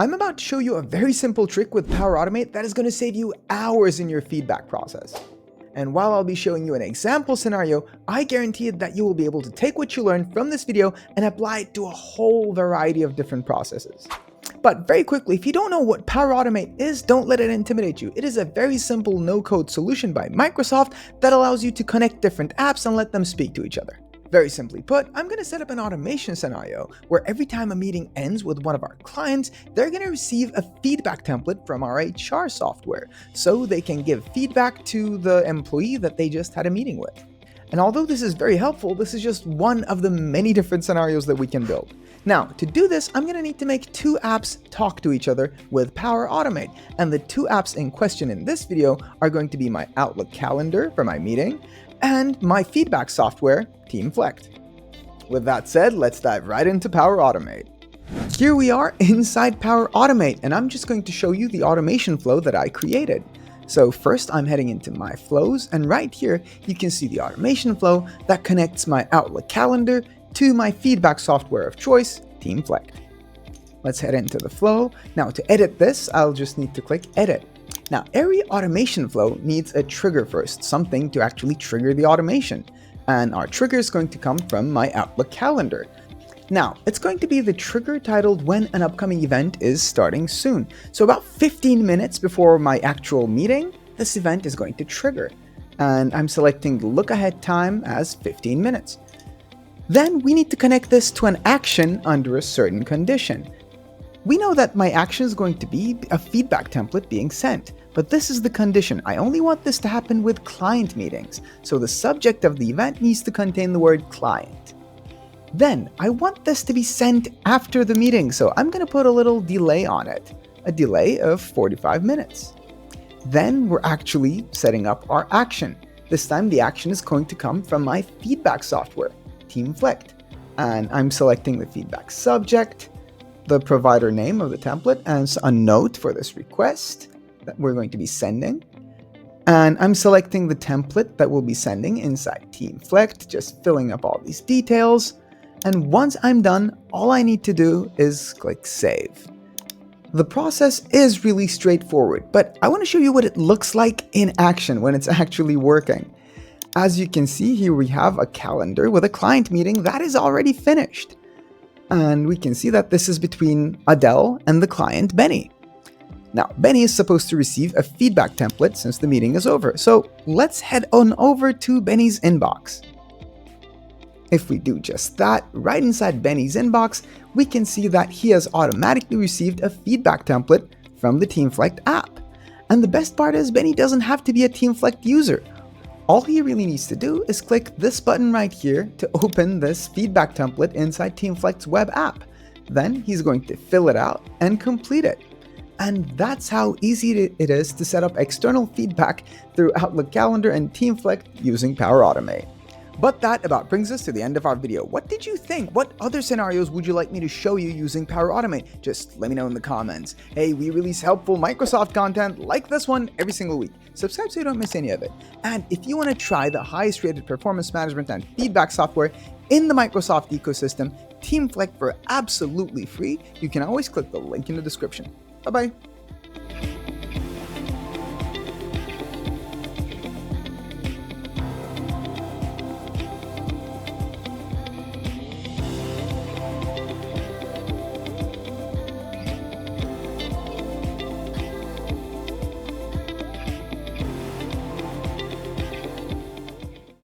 I'm about to show you a very simple trick with Power Automate that is going to save you hours in your feedback process. And while I'll be showing you an example scenario, I guarantee that you will be able to take what you learned from this video and apply it to a whole variety of different processes. But very quickly, if you don't know what Power Automate is, don't let it intimidate you. It is a very simple no-code solution by Microsoft that allows you to connect different apps and let them speak to each other. Very simply put, I'm going to set up an automation scenario where every time a meeting ends with one of our clients, they're going to receive a feedback template from our HR software, so they can give feedback to the employee that they just had a meeting with. And although this is very helpful, this is just one of the many different scenarios that we can build. Now, to do this, I'm going to need to make two apps talk to each other with Power Automate. And the two apps in question in this video are going to be my Outlook calendar for my meeting and my feedback software, Teamflect. With that said, let's dive right into Power Automate. Here we are inside Power Automate, and I'm just going to show you the automation flow that I created. So first I'm heading into my flows, and right here you can see the automation flow that connects my Outlook calendar to my feedback software of choice, Teamflect. Let's head into the flow. Now to edit this, I'll just need to click Edit. Now every automation flow needs a trigger first, something to actually trigger the automation. And our trigger is going to come from my Outlook calendar. Now, it's going to be the trigger titled when an upcoming event is starting soon. So about 15 minutes before my actual meeting, this event is going to trigger. And I'm selecting the look ahead time as 15 minutes. Then we need to connect this to an action under a certain condition. We know that my action is going to be a feedback template being sent, but this is the condition. I only want this to happen with client meetings, so the subject of the event needs to contain the word client. Then I want this to be sent after the meeting, so I'm going to put a little delay on it, a delay of 45 minutes. Then we're actually setting up our action. This time the action is going to come from my feedback software, Teamflect, and I'm selecting the feedback subject, the provider name of the template, and a note for this request that we're going to be sending. And I'm selecting the template that we'll be sending inside Teamflect, just filling up all these details. And once I'm done, all I need to do is click Save. The process is really straightforward, but I want to show you what it looks like in action when it's actually working. As you can see here, we have a calendar with a client meeting that is already finished. And we can see that this is between Adele and the client, Benny. Now, Benny is supposed to receive a feedback template since the meeting is over. So let's head on over to Benny's inbox. If we do just that, right inside Benny's inbox, we can see that he has automatically received a feedback template from the Teamflect app. And the best part is Benny doesn't have to be a Teamflect user. All he really needs to do is click this button right here to open this feedback template inside Teamflect's web app. Then he's going to fill it out and complete it. And that's how easy it is to set up external feedback through Outlook Calendar and Teamflect using Power Automate. But that about brings us to the end of our video. What did you think? What other scenarios would you like me to show you using Power Automate? Just let me know in the comments. Hey, we release helpful Microsoft content like this one every single week. Subscribe so you don't miss any of it. And if you want to try the highest rated performance management and feedback software in the Microsoft ecosystem, Teamflect for absolutely free, you can always click the link in the description. Bye-bye.